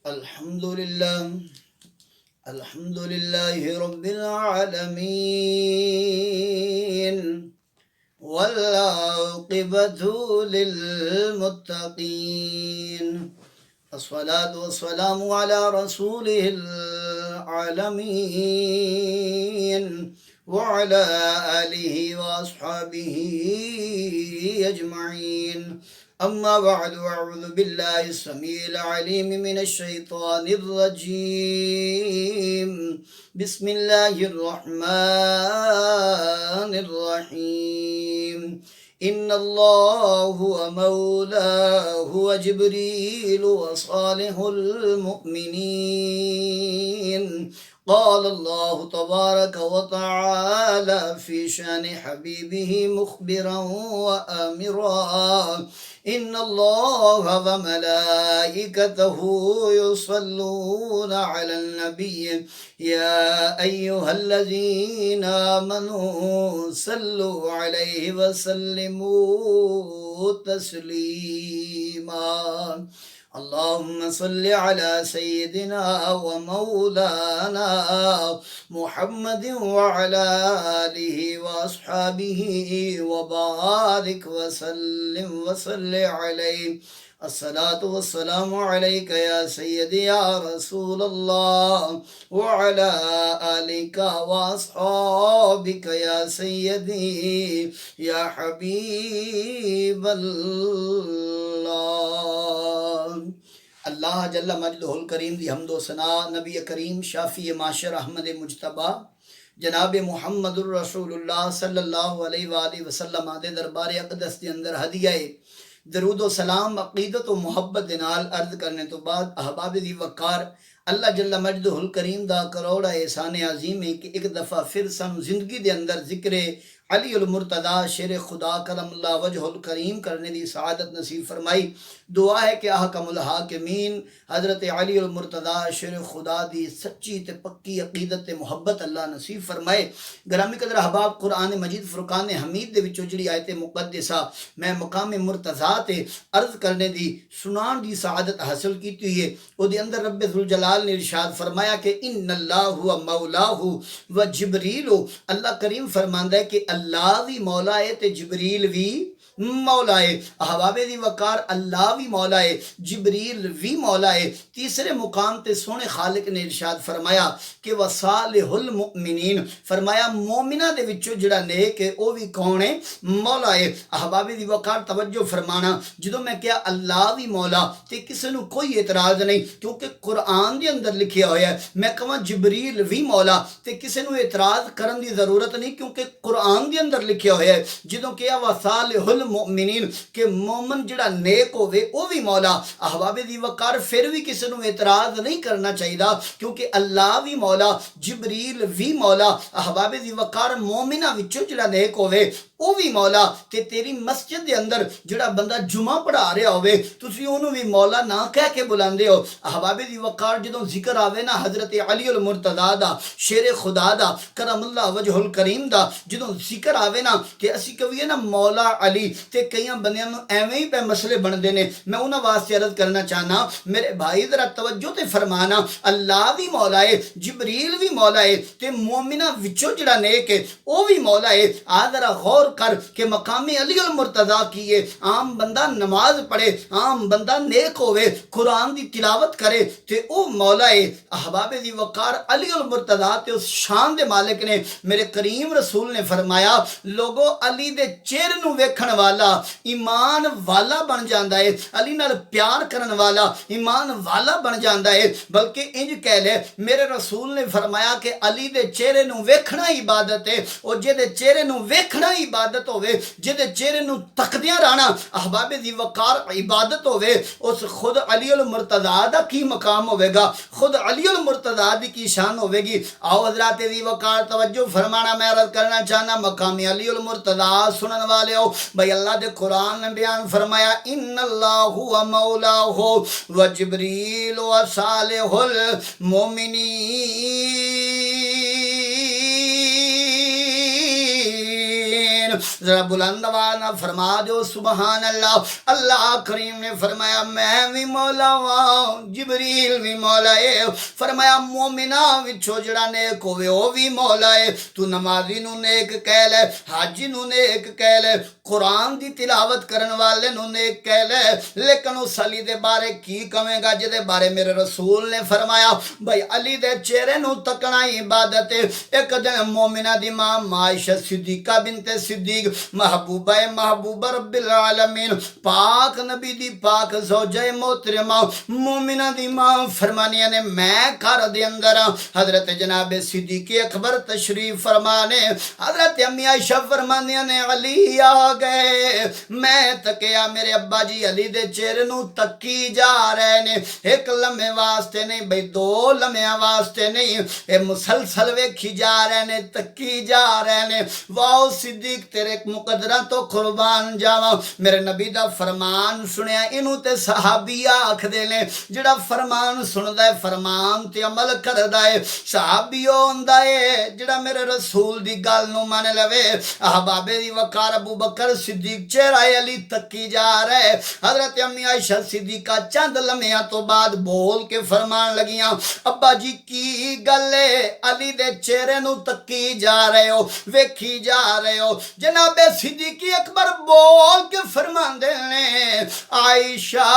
الحمد لله رب العالمين، والعاقبة للمتقين. الصلاة والسلام على رسوله العالمين وعلى آله وأصحابه أجمعين. أما بعد، أعوذ بالله السميع العليم من الشيطان الرجيم. بسم الله الرحمن الرحيم. إن الله ومولاه وجبريل وصالح المؤمنين. قال الله تبارك وتعالى في شأن حبيبه مخبرا وآمرا: إن الله وملائكته يصلون على النبي يا أيها الذين آمنوا صلوا عليه وسلموا تسليما. اللهم صل على سيدنا ومولانا محمد وعلى آله وأصحابه وبارك وسلم عليه. الصلاة والسلام عليك يا سيدي يا رسول الله، وعلى آلك وأصحابك يا سيدي يا حبيب اللہ. اللہ جل مجدہ الکریم دی حمد و ثنا نبی کریم شافی معاشر احمد مجتبی جناب محمد الرسول اللہ صلی اللہ علیہ وآلہ وسلم دے دربار اقدس دے اندر ہدیہ درود و سلام عقیدت و محبت دے نال عرض کرنے تو بعد احباب دی وقار اللہ جل مجدہ الکریم دا کروڑا احسان عظیم ہے کہ ایک دفعہ پھر سن زندگی دے اندر ذکر علی المرتضیٰ شیر خدا کرم اللہ وجہ الکریم کرنے دی سعادت نصیب فرمائی. دعا ہے کہ احکم الحاکمین حضرت علی المرتضیٰ شیر خدا دی سچی تے پکی عقیدت تے محبت اللہ نصیب فرمائے. گرامی قدر احباب، قرآن مجید فرقان حمید دے وچوں جڑی آیت مقدسہ میں مقام مرتضیٰ تے عرض کرنے دی سنان دی سعادت حاصل کیتی ہوئی ہے، او دے اندر رب ذوالجلال نے ارشاد فرمایا کہ ان اللہ و مولاہ و جبریل. اللہ کریم فرماندا ہے کہ اللہ بھی مولا ہے تے جبریل بھی مولا ہے. احباب دی وقار، اللہ بھی مولا ہے، جبریل بھی مولا ہے. تیسرے مقام تے سونے خالق نے ارشاد فرمایا کہ وصالح المؤمنین، فرمایا مومنہ دے وچوں جڑا نیک ہے او بھی کون ہے؟ مولا ہے. احباب دی وقار توجہ فرمانا، جدوں میں کیا اللہ بھی مولا تے کسے نو کوئی اعتراض نہیں، کیونکہ قرآن دے اندر لکھیا ہویا ہے. میں کہاں جبریل بھی مولا تے کسے نو اعتراض کرن دی ضرورت نہیں، کیونکہ قرآن دے اندر لکھیا ہویا ہے. جدوں کیا وصالح المؤمنین کہ مومن جڑا نیک ہوئے او بھی مولا. احباب دی وقار پھر بھی کسی نو اعتراض نہیں کرنا چاہیے، کیونکہ اللہ بھی مولا، جبریل بھی مولا. احباب دی وقار مومنہ وچوں جڑا نیک ہوئے او بھی مولا. تے تیری مسجد دے اندر جڑا بندہ جمعہ پڑھا رہا ہوئے تسی اونوں بھی مولا نہ کہہ کے بلاندے ہو. احباب دی وقار جدوں ذکر آوے نا حضرت علی المرتضیٰ دا شیر خدا دا کرم اللہ وجہ الکریم دا، جدوں ذکر آوے نا کہ اسی کہویے نا مولا علی تے کئیاں بندیاں نوں ایویں ہی پہ مسئلے بندے نے. میں انہاں واسطے عرض کرنا چاہنا میرے بھائی ذرا توجہ تے فرمانا، اللہ بھی مولا ہے، جبریل بھی مولا ہے تے مومنہ وچوں جڑا نیک ہے او بھی مولا ہے. آ ذرا غور کر کہ مقام علی المرتضیٰ کیے. عام بندہ نماز پڑھے، عام بندہ نیک ہوئے، قرآن دی تلاوت کرے تے او مولا ہے. احباب دی وقار علی المرتضیٰ تے اس شان دے مالک نے میرے کریم رسول نے فرمایا لوگو علی دے چہرے نو ویکھن والا ایمان والا بن جاندا ہے، علی نال پیار کرن والا ایمان والا بن جاندا ہے. بلکہ انج کہہ لے میرے رسول نے فرمایا کہ علی دے چہرے نو ویکھنا عبادت ہے، اور جے دے چہرے نو ویکھنا عبادت ہوئے، جے دے چہرے نو تکدیاں رہنا احباب دی وقار عبادت ہوئے، اس خود علی المرتضیٰ دا کی مقام ہوئے گا، خود علی المرتضیٰ دی کی شان ہوئے گی. آؤ حضرات دی وقار توجہ فرمانا، میں عرض کرنا چاہنا مقام علی المرتضیٰ سنن والے ہو بھائی، اللہ دے قرآن نے بیان فرمایا ان اللہ و مولاہ و جبریل و صالح المؤمنین. ذرا بلند آواز نہ فرما دو سبحان اللہ۔ اللہ کریم نے فرمایا میں بھی مولا ہاں، جبریل بھی مولا ہے، فرمایا مومنہ وچوں جڑا نیک ہوئے وہ بھی مولا ہے، تو نمازی نو نیک کہہ لے، حاجی نو نیک کہہ لے، قرآن دی تلاوت کرن والے نو نیک کہہ لے، لیکن اس علی دے بارے کی کہیں گا جدے بارے میرے رسول نے فرمایا بھائی علی دے چہرے نو تکنا عبادت ہے۔ ایک دن مومنہ دی ماں عائشہ صدیقہ بنت صدیق محبوبہ محبوبہ رب العالمین پاک نبی دی پاک زوجہ محترمہ مومنہ دی ماں فرمانیہ نے میں گھر دے اندر حضرت جناب صدیق اکبر تشریف فرمانے، حضرت امی عائشہ فرمانیہ نے علی آ گئے، میں تکیا میرے ابا جی علی دے چہرے نو تکی جا رہے نے، ایک لمحے واسطے نہیں بھئی دو لمحے واسطے نہیں، اے مسلسل ویکھی جا رہے نے، تکی جا رہے نے۔ واؤ صدیق تیرے مقدرہ تو قربان جاواں، میرے نبی دا فرمان سنیا انہوں تے صحابی آکھ دے لیں، جڑا فرمان سندہ ہے فرمان تے عمل کردہ ہے، صحابی ہوندہ ہے جڑا میرے رسول دی گال نو مانے لوے۔ احباب دی وقار ابو بکر صدیق چہرہ علی تکی جا رہے، حضرت امی عائشہ صدیقہ چند لمحہ تو بعد بول کے فرمان لگیاں ابا جی کی گلے علی دے چہرے نو تکی جا رہے ہو، ویکھی جا رہے ہو؟ جناب صدیقی اکبر بول کے فرمان دینے عائشہ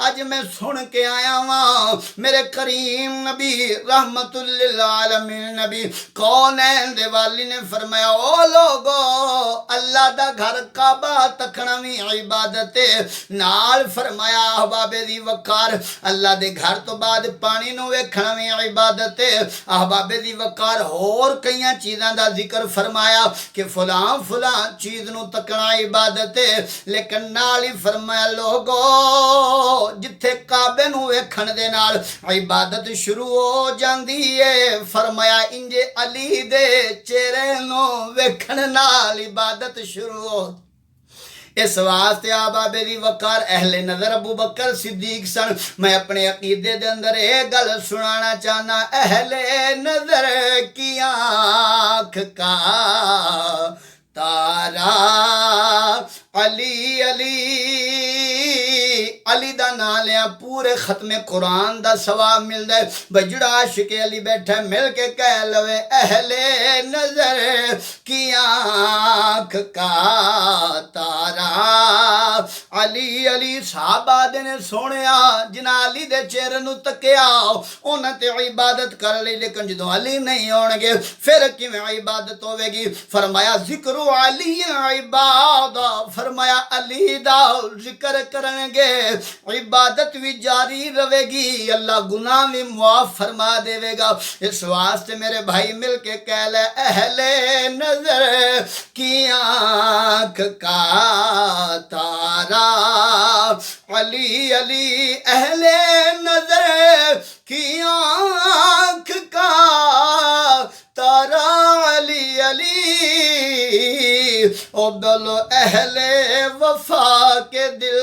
آج میں سن کے آیا ہاں میرے کریم نبی رحمت للعالمین نبی کونین دے والی نے فرمایا او لوگو اللہ دا گھر کعبہ تکنا بھی عبادت ہے، نال فرمایا احباب دی وقار اللہ دے گھر تو بعد پانی نو ویکھنا بھی عبادت ہے، احباب دی وقار اور کئیاں چیزاں دا ذکر فرمایا کہ فلاں فلاں چیز نو تکنا عبادت ہے، لیکن نال ہی فرمایا لوگو جتھے کعبے نو ویکھن دے نال عبادت شروع ہو جاندی ہے، فرمایا انجے علی دے چہرے نو ویکھن نال عبادت شروع ہو۔ اس واسطے احباب دی وقار اہل نظر ابو بکر صدیق سن۔ میں اپنے عقیدے دے اندر ایک گل سنانا چاہنا، اہل نظر کی آنکھ کا تارا علی علی علی دا نام لیا پورے ختم قرآن دا ثواب مل دے، بجڑا عاشق علی بیٹھے مل کے کہہ لوے اہل نظر کی آنکھ کا تارا علی علی۔ صحابہ دے نے سونیا جنہ علی دے چہرے نو تکیا انہاں تے عبادت کر لی، لیکن جدو علی نہیں ہونگے پھر کیویں عبادت ہوے گی؟ فرمایا ذکر علی عبادہ، فرمایا علی دا ذکر کرنگے عبادت بھی جاری رہے گی، اللہ گناہ بھی معاف فرما دے گا۔ اس واسطے میرے بھائی مل کے کہہ لے اہل نظر کی آنکھ کا تارا علی علی، اہل نظر کی آنکھ کا تارا علی علی، او بولو اہل وفا کے دل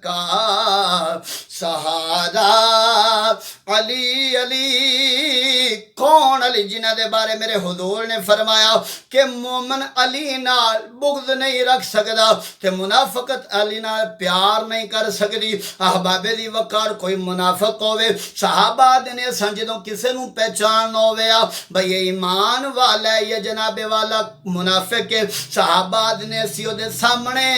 کا سہارا علی علی۔ کون علی؟ جنہ دے بارے میرے حضور نے فرمایا کہ مومن علی نال بغض نہیں رکھ سکدا تے منافقت علی نال پیار نہیں کر سکدی۔ احباب دی وقار کوئی منافق ہوئے صحابہ دنے سنجدوں کسے نو پہچان ہوئے بھئی ایمان والا ہے یا جناب والا منافق ہے، صحابہ دنے سیو دے سامنے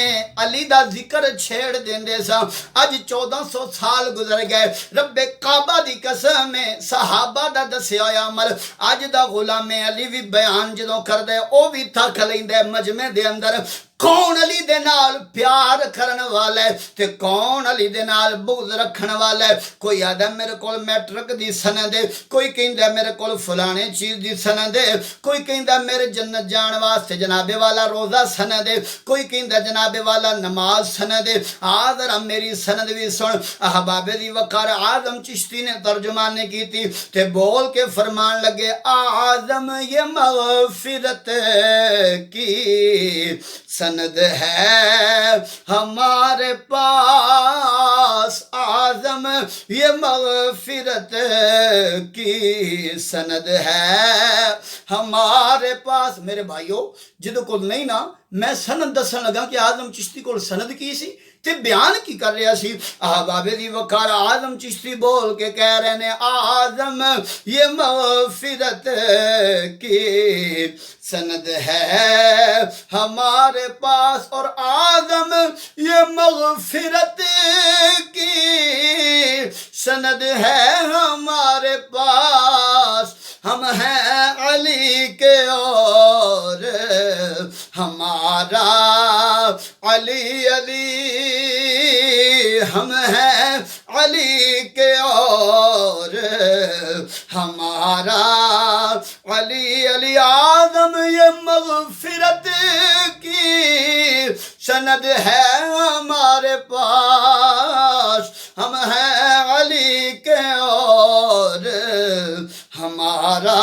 علی دا ذکر چھیڑ دیندے سا۔ اج 1400 سال گزر گئے، رب کعبہ دی قسم ہے صحابہ دا دسیا ہویا عمل اج دا غلام علی بھی بیان جدوں کر دے او بھی تھک لیندے مجمع دے اندر۔ کون علی دے نال پیار کرن والا ہے تے کون علی دے نال بغض رکھن والا ہے؟ کوئی آدھا میرے کول میٹرک دی سند ہے، کوئی کہندا میرے کول فلانے چیز دی سند ہے، کوئی کہندا میرے جنت جان واسطے جناب والا روزہ سند ہے، کوئی کہندا جناب والا نماز سند ہے۔ ذرا میری سند بھی سن۔ احباب دی وقار اعظم چشتی نے ترجمانی کی تھی تے بول کے فرمان لگے اعظم یہ مغفرت کی سند ہے ہمارے پاس، اعظم یہ مغفرت کی سند ہے ہمارے پاس. میرے بھائیو جدو کو نہیں نا میں سند دسن لگا کہ آدم چشتی کو سند کی سی تے بیان کی کر رہا سی. احباب دی وقار آدم چشتی بول کے کہہ رہے ہیں آدم یہ مغفرت کی سند ہے ہمارے پاس, اور آدم یہ مغفرت کی سند ہے ہمارے پاس. ہم ہیں علی کے اور ہمارا علی علی, ہم ہیں علی کے اور ہمارا علی علی. آدم یہ مغفرت کی سند ہے ہمارے پاس, ہم ہیں علی کے اور ہمارا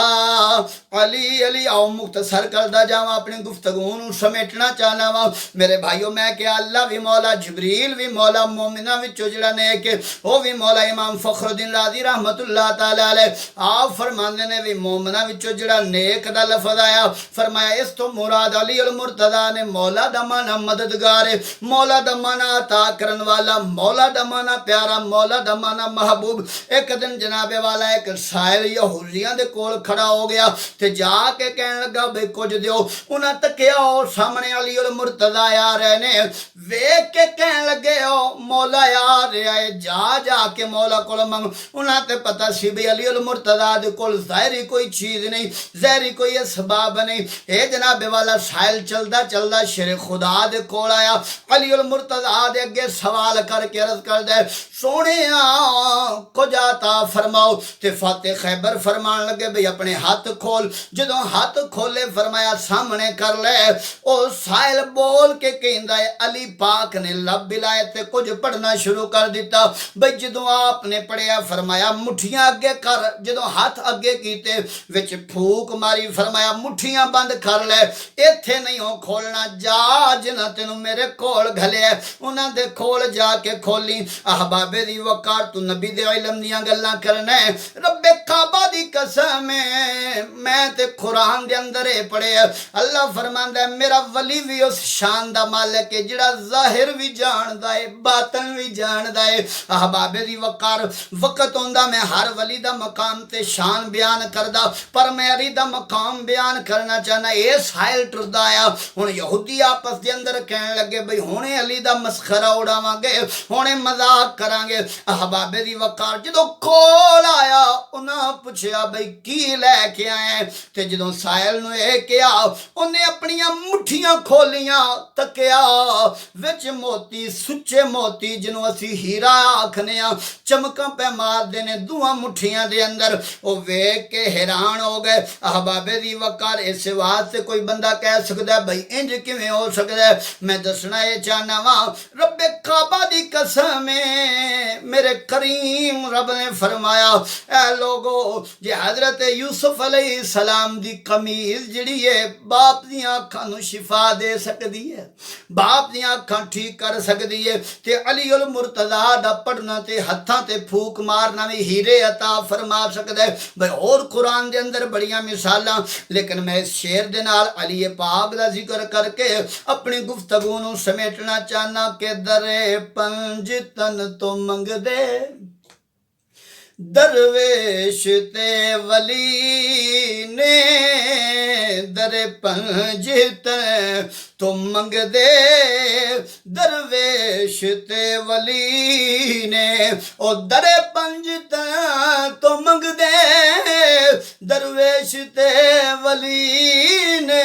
علی علی. آؤ مختصر کردہ جاؤں اپنی گفتگو نو سمیٹنا چاہنا وا میرے بھائیو. میں کہ اللہ بھی مولا, جبریل بھی مولا, مومنہ وچوں جڑا نیک وہ بھی مولا. امام فخر الدین رازی رحمت اللہ تعالی علیہ آپ فرماندے نے بھی مومنہ وچوں جڑا نیک دا لفظ آیا فرمایا اس تو مراد علی المرتضیٰ نے. مولا دا معنی مددگار, مولا دا معنی عطا کرن والا, مولا دا معنی پیارا, مولا دا معنی محبوب. ایک دن جناب والا ایک سائل یہودیاں دے کول کھڑا ہو گیا تے جا کے کہن لگا بھئی کچھ دیو. انہاں تکیا اور سامنے علی المرتضیٰ آ رہے نے, ویکھ کے کہن لگے او مولا آ رہا ہے, جا جا کے مولا کول منگ. انہاں تے پتہ سی بھی علی المرتضیٰ دے کول ظاہری کوئی چیز نہیں, ظاہری کوئی اسباب نہیں. اے جناب والا سائل چلدا چلدا شیر خدا دے کول آیا, علی المرتضیٰ دے اگے سوال کر کے عرض کر دے سونے کچھ عطا فرماؤ. تے فاتح خیبر فرمان لگے بھئی اپنے ہاتھ کھول. جدوں ہاتھ کھولے فرمایا سامنے کر لے. او سائل بول کے کہندا ہے علی پاک نے لب بلائے تے کچھ پڑھنا شروع کر دیتا. بھئی جدوں آپ نے پڑھیا فرمایا مٹھیاں اگے کر. جدوں ہاتھ اگے کیتے وچ پھوک ماری فرمایا مٹھیاں بند کر لے, ایتھے نہیں ہو کھولنا, جا جنہ تینوں میرے کول گھلے انہاں دے کول جا کے کھولی. احباب دی وقار تو نبی دے علم دیاں گلاں کرنا ہے. رب کعبہ دی قسم میں تے قرآن دے اندر پڑھے اللہ فرماندا ہے میرا ولی بھی اس شان دا مالک ہے جڑا ظاہر بھی جاندا ہے باطن بھی جاندا ہے. احباب دی وقار وقت ہوندا میں ہر ولی دا مقام تے شان بیان کردا, پر میں علی دا مقام بیان کرنا چاہنا. اے سائل ٹردا آیا ہن یہودی آپس دے اندر کہن لگے بھئی ہونے علی دا مسخرہ اڑاواں گے, ہونے مذاق کران گے. احباب دی وقار جدوں کول آیا انہاں پوچھیا بھئی کی لے کے آئے تے جدوں سائل نو اے کیا انہیں اپنیاں مٹھیاں کھولیاں تکیا وچ موتی سچے موتی جنوں اسی ہیرا آکھنے چمکاں پہ مار دینے دوہاں مٹھیاں دے اندر. او ویکھ کے حیران ہو گئے. احباب دی وقار اس واسطے کوئی بندہ کہہ سکدا ہے بھئی انج کیویں ہو سکدا ہے. میں دسنا اے چاہنا وا رب کعبہ دی قسم میرے کریم رب نے فرمایا اے لوگو جے حضرت یوسف علیہ السلام دی قمیض جڑی ہے باپ دیاں اکھاں نو شفا دے سکدی ہے, باپ دیاں اکھاں ٹھیک کر سکدی ہے, تے علی المرتضیٰ دا پڑھنا تے ہتھاں تے پھوک مارنا بھی ہیرے عطا فرما سکدا ہے. بھئی اور قرآن دے اندر بڑیاں مثالاں, لیکن میں اس شعر دے نال علی پاک دا ذکر کر کے اپنی گفتگو نو سمیٹنا چاہنا کہ در پنج تن تو منگ دے درویش تے ولی نے, در پنج تن تو منگ دے درویش تے ولی نے, او در پنج تن تو منگ دے درویش تے ولی نے,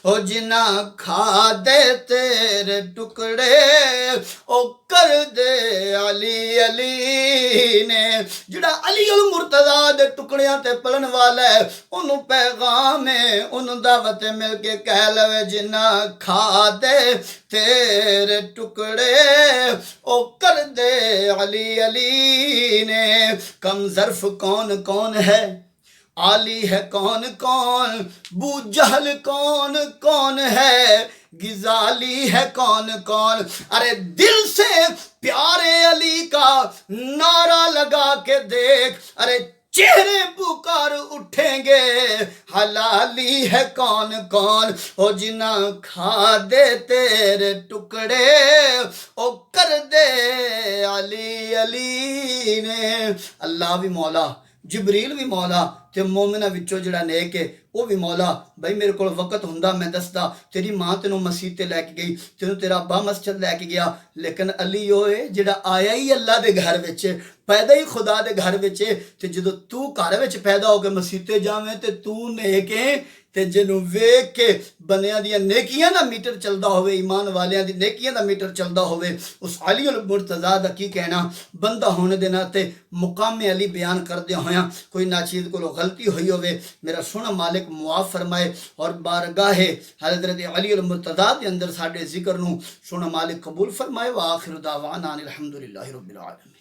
او جنا کھا دے تیرے ٹکڑے او کر دے علی علی نے. جڑا علی المرتضیٰ دے ٹکڑیاں تے پلن والا ہے انہوں پیغام ہے انہوں دعوت مل کے کہہ لوے جنا کھا دے تیرے ٹکڑے او کر دے علی علی نے. کم ظرف کون کون ہے, عالی ہے کون کون, بو جہل کون کون ہے, غزالی ہے کون کون. ارے دل سے پیارے علی کا نعرہ لگا کے دیکھ، ارے چہرے پکار اٹھیں گے، حلالی ہے کون کون او جنہ کھا دے تیرے ٹکڑے، او کر دے علی علی نے۔ اللہ بھی مولا، جبریل بھی مولا، تے مومنہ وچوں جڑا نیک ہے وہ بھی مولا۔ بھائی میرے کو وقت ہوندا میں دسدا، تیری ماں تینوں مسجد تے لے کے گئی، تینوں تیرا ابا مسجد لے کے گیا، لیکن علی ہوئے جڑا آیا ہی اللہ دے گھر وچ، پیدا ہی خدا دے گھر وچ، تے جدو تو گھر وچ پیدا ہو کے مسجد تے جاویں تے تو نیک ہے، تے جنوں ویکھ کے بندیاں دیاں نیکیاں دا میٹر چلدا ہوئے، ایمان والیاں دی نیکیاں دا میٹر چلدا ہوئے، اس علی المرتضیٰ دا کی کہنا؟ بندہ ہونے دے ناتے مقام علی بیان کردے ہویاں کوئی ناچیز کو غلطی ہوئی ہوئے، میرا سونا مالک معاف فرمائے، اور بارگاہ حضرت علی المرتضیٰ دے اندر ساڈے ذکر نو سونا مالک قبول فرمائے۔ وآخر دعوانا الحمدللہ رب العالمین۔